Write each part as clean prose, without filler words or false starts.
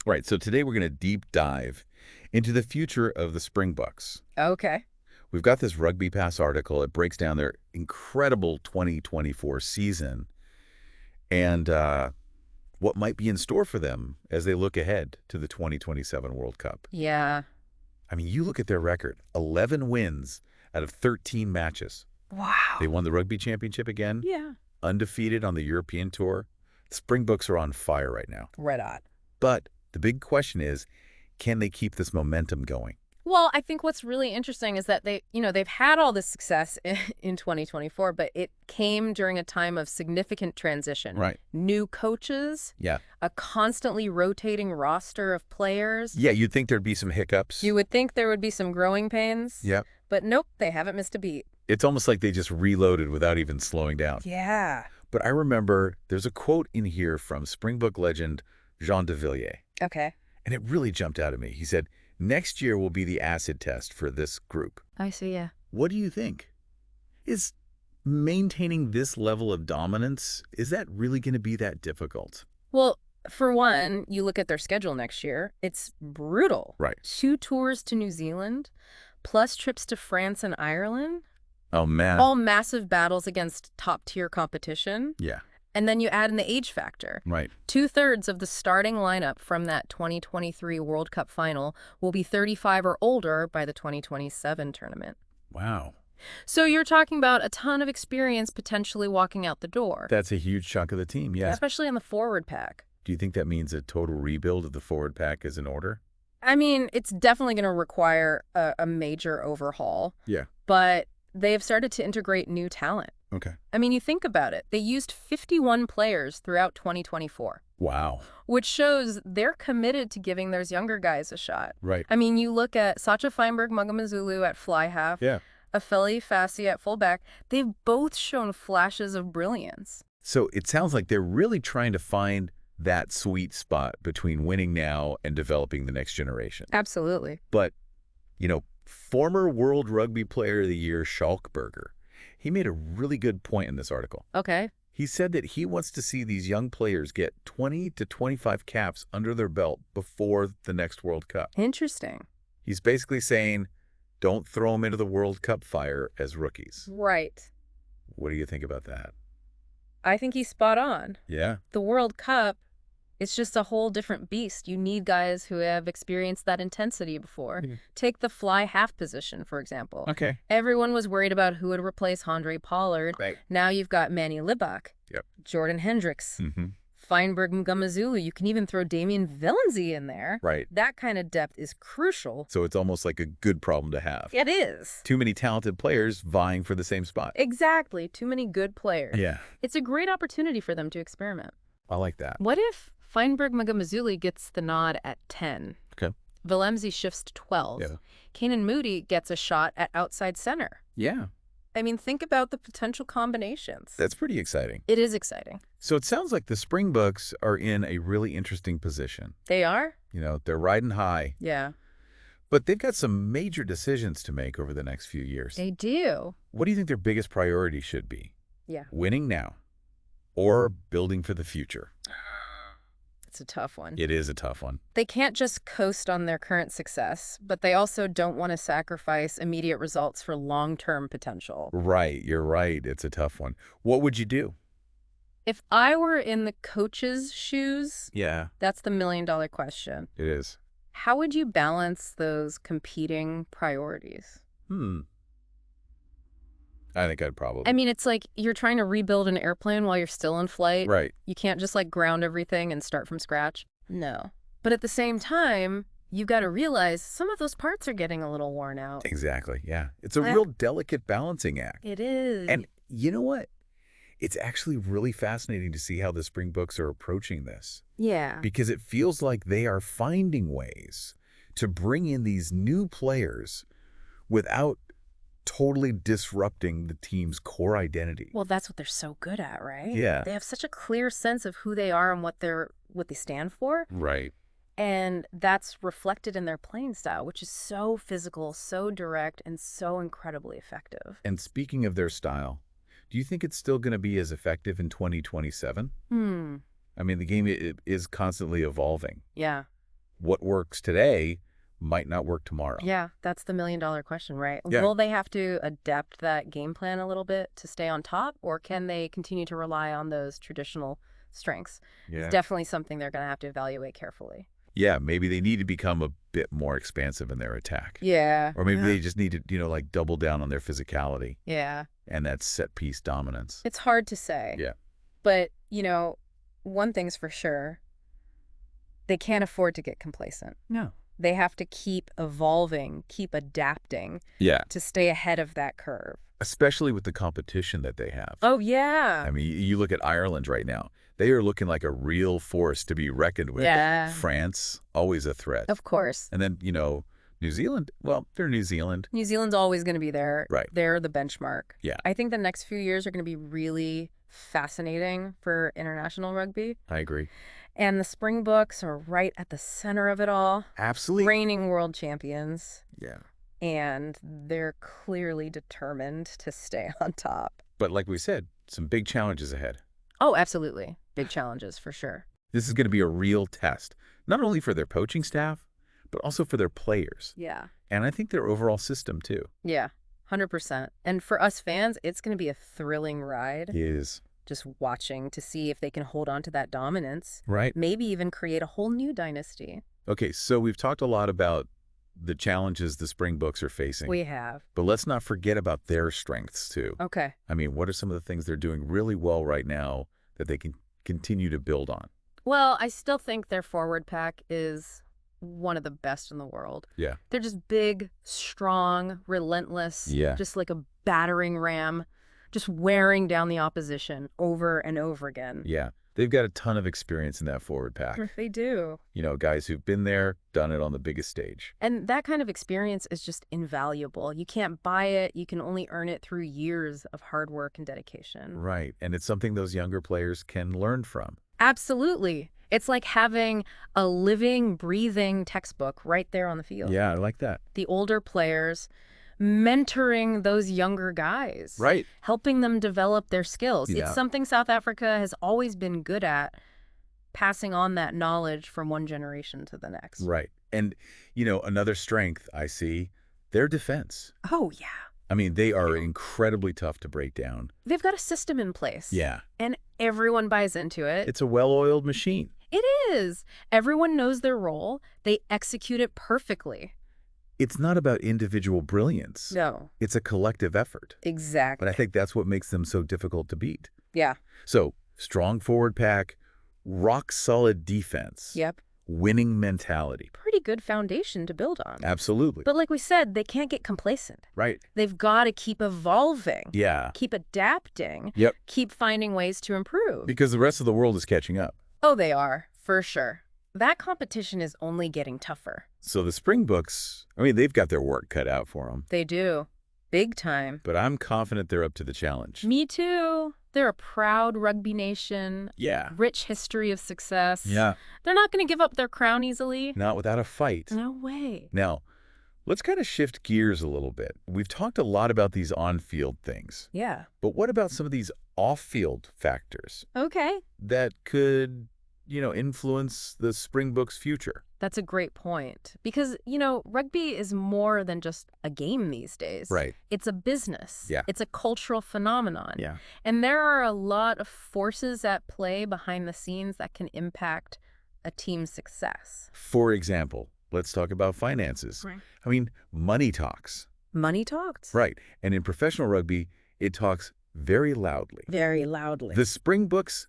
Right, so today we're going to deep dive into the future of the Springboks. Okay. We've got this Rugby Pass article. It breaks down their incredible 2024 season and what might be in store for them as they look ahead to the 2027 World Cup. Yeah. I mean, you look at their record, 11 wins out of 13 matches. They Wow. won the Rugby Championship again, Yeah. undefeated on the European Tour. The Springboks are on fire right now. Red hot. But the big question is, can they keep this momentum going? Well, I think what's really interesting is that they've had all this success in 2024, but it came during a time of significant transition. Right. New coaches, Yeah. a constantly rotating roster of players. Yeah, you'd think there'd be some hiccups. You would think there would be some growing pains. Yep. But nope, they haven't missed a beat. It's almost like they just reloaded without even slowing down. Yeah. But I remember there's a quote in here from Springbok legend Jean de Villiers, Okay. and it really jumped out at me. He said, "Next year will be the acid test for this group." I see, yeah. What do you think? Is maintaining this level of dominance, is that really going to be that difficult? Well, for one, you look at their schedule next year, it's brutal. Right. 2 tours to New Zealand, plus trips to France and Ireland, Oh, man. all massive battles against top-tier competition. Yeah, And then you add in the age factor. right. 2/3 of the starting lineup from that 2023 World Cup final will be 35 or older by the 2027 tournament. Wow. So you're talking about a ton of experience potentially walking out the door, That's a huge chunk of the team, yeah. especially in the forward pack. Do you think that means a total rebuild of the forward pack is in order? I mean, it's definitely going to require a major overhaul, Yeah. but they have started to integrate new talent. Okay. I mean, you think about it. They used 51 players throughout 2024, Wow. which shows they're committed to giving those younger guys a shot. Right. I mean, you look at Sacha Feinberg-Mugamazulu at fly half, Yeah. Afeli Fassi at fullback. They've both shown flashes of brilliance. So it sounds like they're really trying to find that sweet spot between winning now and developing the next generation. Absolutely. But, former World Rugby Player of the Year, Schalkberger, he made a really good point in this article. Okay. He said that he wants to see these young players get 20 to 25 caps under their belt before the next World Cup. Interesting. He's basically saying, don't throw them into the World Cup fire as rookies. Right. What do you think about that? I think he's spot on. Yeah. The World Cup, it's just a whole different beast. You need guys who have experienced that intensity before. Yeah. Take the fly half position, for example. Okay. Everyone was worried about who would replace Handré Pollard. Right. Now you've got Manny Libak, Yep. Jordan Hendricks, Mm-hmm. Feinberg Mugamazulu. You can even throw Damien Villiers in there. Right. That kind of depth is crucial. So it's almost like a good problem to have. It is. Too many talented players vying for the same spot. Exactly. Too many good players. Yeah. It's a great opportunity for them to experiment. I like that. What if Feinberg Mugamazulu gets the nod at 10? Okay. Villemzi shifts to 12. Yeah. Kanan Moody gets a shot at outside center. Yeah. I mean, think about the potential combinations. That's pretty exciting. It is exciting. So it sounds like the Springboks are in a really interesting position. They are? They're riding high, Yeah. but they've got some major decisions to make over the next few years. They do. What do you think their biggest priority should be? Yeah. Winning now or building for the future? It's a tough one. It is a tough one. They can't just coast on their current success, but they also don't want to sacrifice immediate results for long-term potential. Right. You're right. It's a tough one. What would you do? If I were in the coach's shoes, Yeah, that's the million-dollar question. it is. How would you balance those competing priorities? I think I'd probably. I mean, it's like you're trying to rebuild an airplane while you're still in flight. Right. You can't just ground everything and start from scratch. No. But at the same time, you've got to realize some of those parts are getting a little worn out. Exactly. Yeah. It's a Yeah. real delicate balancing act. It is. And you know what? It's actually really fascinating to see how the Springboks are approaching this, yeah. because it feels like they are finding ways to bring in these new players without totally disrupting the team's core identity. Well, that's what they're so good at, right? Yeah. They have such a clear sense of who they are and what they stand for. Right. And that's reflected in their playing style, which is so physical, so direct, and so incredibly effective. And speaking of their style, do you think it's still going to be as effective in 2027? I mean, the game is constantly evolving. Yeah. what works today might not work tomorrow. Yeah, that's the million-dollar question, right? Yeah. Will they have to adapt that game plan a little bit to stay on top, or can they continue to rely on those traditional strengths? Yeah. It's definitely something they're going to have to evaluate carefully. Yeah, maybe they need to become a bit more expansive in their attack. Yeah. Or maybe they just need to, like double down on their physicality Yeah. and that set-piece dominance. It's hard to say. Yeah. But, one thing's for sure. They can't afford to get complacent. No. They have to keep evolving, keep adapting Yeah. to stay ahead of that curve. Especially with the competition that they have. Oh, yeah. I mean, you look at Ireland right now. They are looking like a real force to be reckoned with. Yeah. France, always a threat. Of course. And then, New Zealand, well, they're New Zealand. New Zealand's always going to be there. Right. They're the benchmark. Yeah. I think the next few years are going to be really fascinating for international rugby. I agree. And the Springboks are right at the center of it all. Absolutely. Reigning world champions. Yeah. And they're clearly determined to stay on top. But like we said, some big challenges ahead. Oh, absolutely. Big challenges, for sure. This is going to be a real test, not only for their coaching staff, but also for their players. Yeah. And I think their overall system, too. Yeah, 100%. And for us fans, it's going to be a thrilling ride. It is. Just watching to see if they can hold on to that dominance. Right. Maybe even create a whole new dynasty. Okay, so we've talked a lot about the challenges the Springboks are facing. We have. But let's not forget about their strengths, too. Okay. I mean, what are some of the things they're doing really well right now that they can continue to build on? Well, I still think their forward pack is one of the best in the world. Yeah. They're just big, strong, relentless. Yeah. Just like a battering ram, just wearing down the opposition over and over again. Yeah. They've got a ton of experience in that forward pack. They do. Guys who've been there, done it on the biggest stage. And that kind of experience is just invaluable. You can't buy it. You can only earn it through years of hard work and dedication. Right. And it's something those younger players can learn from. Absolutely. It's like having a living, breathing textbook right there on the field. Yeah, I like that. The older players mentoring those younger guys. Right. Helping them develop their skills. Yeah. It's something South Africa has always been good at, passing on that knowledge from one generation to the next. Right. And, another strength I see, their defense. Oh, yeah. I mean, they are incredibly tough to break down. They've got a system in place. Yeah. And everyone buys into it. It's a well-oiled machine. It is. Everyone knows their role. They execute it perfectly. It's not about individual brilliance. No. It's a collective effort. Exactly. But I think that's what makes them so difficult to beat. Yeah. So, strong forward pack, rock-solid defense. Yep. Winning mentality. Pretty good foundation to build on. Absolutely. But like we said, they can't get complacent. Right. They've got to keep evolving. Yeah. Keep adapting. Yep. Keep finding ways to improve. Because the rest of the world is catching up. Oh, they are, for sure. That competition is only getting tougher. So the Springboks, they've got their work cut out for them. They do. Big time. But I'm confident they're up to the challenge. Me too. They're a proud rugby nation. Yeah. Rich history of success. Yeah. They're not going to give up their crown easily. Not without a fight. No way. Now, let's kind of shift gears a little bit. We've talked a lot about these on-field things. Yeah. But what about some of these off-field factors Okay. that could, influence the Springboks' future? That's a great point. Because, rugby is more than just a game these days. Right. It's a business. Yeah. It's a cultural phenomenon. Yeah. And there are a lot of forces at play behind the scenes that can impact a team's success. For example, let's talk about finances. Right. Money talks. Money talks. Right. And in professional rugby, it talks very loudly. Very loudly. The Springboks,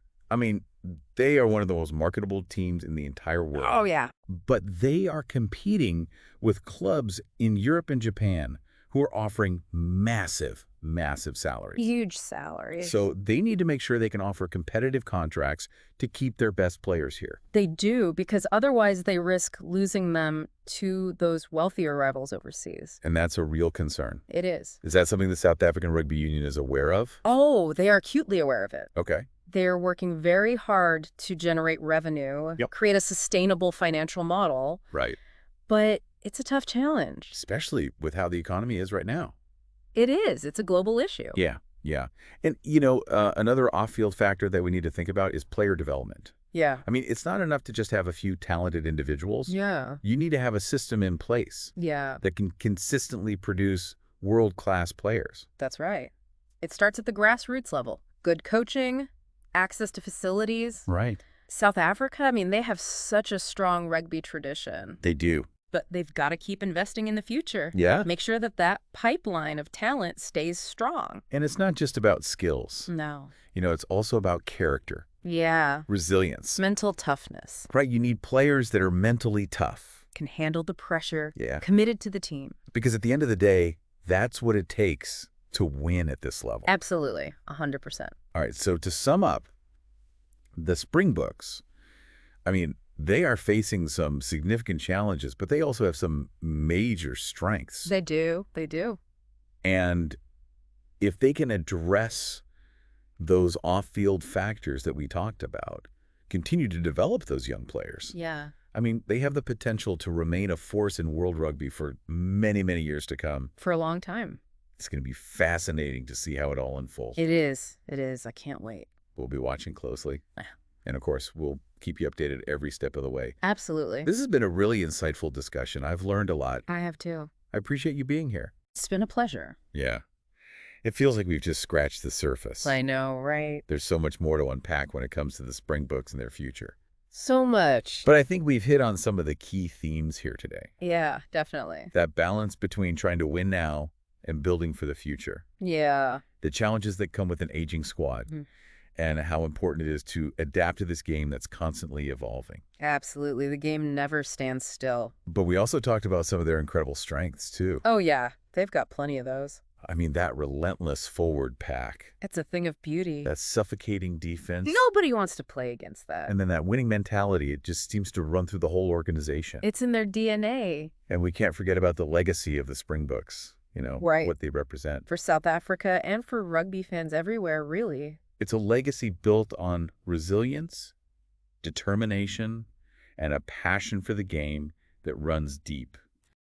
they are one of the most marketable teams in the entire world. Oh, yeah. But they are competing with clubs in Europe and Japan who are offering massive, massive salaries. Huge salaries. So they need to make sure they can offer competitive contracts to keep their best players here. They do, because otherwise they risk losing them to those wealthier rivals overseas. And that's a real concern. It is. Is that something the South African Rugby Union is aware of? Oh, they are acutely aware of it. Okay. They're working very hard to generate revenue, Yep. create a sustainable financial model. Right. But it's a tough challenge. Especially with how the economy is right now. It is. It's a global issue. Yeah, yeah. And, another off-field factor that we need to think about is player development. Yeah. I mean, it's not enough to just have a few talented individuals. Yeah. You need to have a system in place Yeah. that can consistently produce world-class players. That's right. It starts at the grassroots level. Good coaching, access to facilities. Right. South Africa, I mean, they have such a strong rugby tradition. They do. But they've got to keep investing in the future. Yeah. Make sure that that pipeline of talent stays strong. And it's not just about skills. No. It's also about character, Yeah. resilience. Mental toughness. Right? You need players that are mentally tough. Can handle the pressure. Yeah. Committed to the team. Because at the end of the day, that's what it takes to win at this level. Absolutely. 100%. All right, so to sum up, the Springboks, I mean, they are facing some significant challenges, but they also have some major strengths. They do. They do. And if they can address those off-field factors that we talked about, continue to develop those young players. Yeah. I mean, they have the potential to remain a force in world rugby for many, many years to come. For a long time. It's going to be fascinating to see how it all unfolds. It is. It is. I can't wait. We'll be watching closely. Yeah. And of course, we'll keep you updated every step of the way. Absolutely. This has been a really insightful discussion. I've learned a lot. I have too. I appreciate you being here. It's been a pleasure. Yeah. It feels like we've just scratched the surface. I know, right? There's so much more to unpack when it comes to the Springboks and their future. So much. But I think we've hit on some of the key themes here today. Yeah, definitely. That balance between trying to win now and building for the future. Yeah. The challenges that come with an aging squad. Mhm. And how important it is to adapt to this game that's constantly evolving. Absolutely. The game never stands still. But we also talked about some of their incredible strengths, too. Oh, yeah. They've got plenty of those. I mean, that relentless forward pack. It's a thing of beauty. That suffocating defense. Nobody wants to play against that. And then that winning mentality, it just seems to run through the whole organization. It's in their DNA. And we can't forget about the legacy of the Springboks, Right. what they represent. For South Africa and for rugby fans everywhere, really. It's a legacy built on resilience, determination, and a passion for the game that runs deep.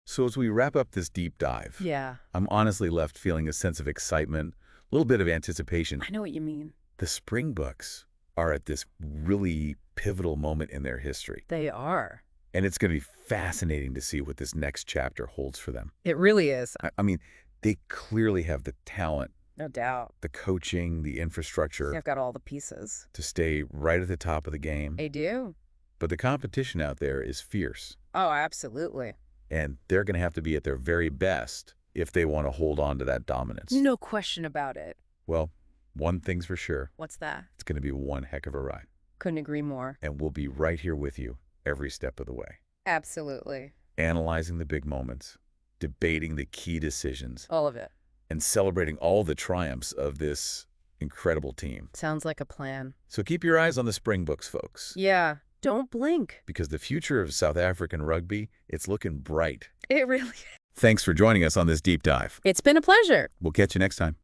So as we wrap up this deep dive, Yeah. I'm honestly left feeling a sense of excitement, a little bit of anticipation. I know what you mean. The Springboks are at this really pivotal moment in their history. They are. And it's going to be fascinating to see what this next chapter holds for them. It really is. I mean, they clearly have the talent, No doubt. the coaching, the infrastructure They've got all the pieces. to stay right at the top of the game. They do. But the competition out there is fierce. Oh, absolutely. And they're going to have to be at their very best if they want to hold on to that dominance. No question about it. Well, one thing's for sure. What's that? It's going to be one heck of a ride. Couldn't agree more. And we'll be right here with you every step of the way. Absolutely. Analyzing the big moments, debating the key decisions, All of it. and celebrating all the triumphs of this incredible team. Sounds like a plan. So keep your eyes on the Springboks, folks. Yeah. Don't blink. Because the future of South African rugby, it's looking bright. It really is. Thanks for joining us on this deep dive. It's been a pleasure. We'll catch you next time.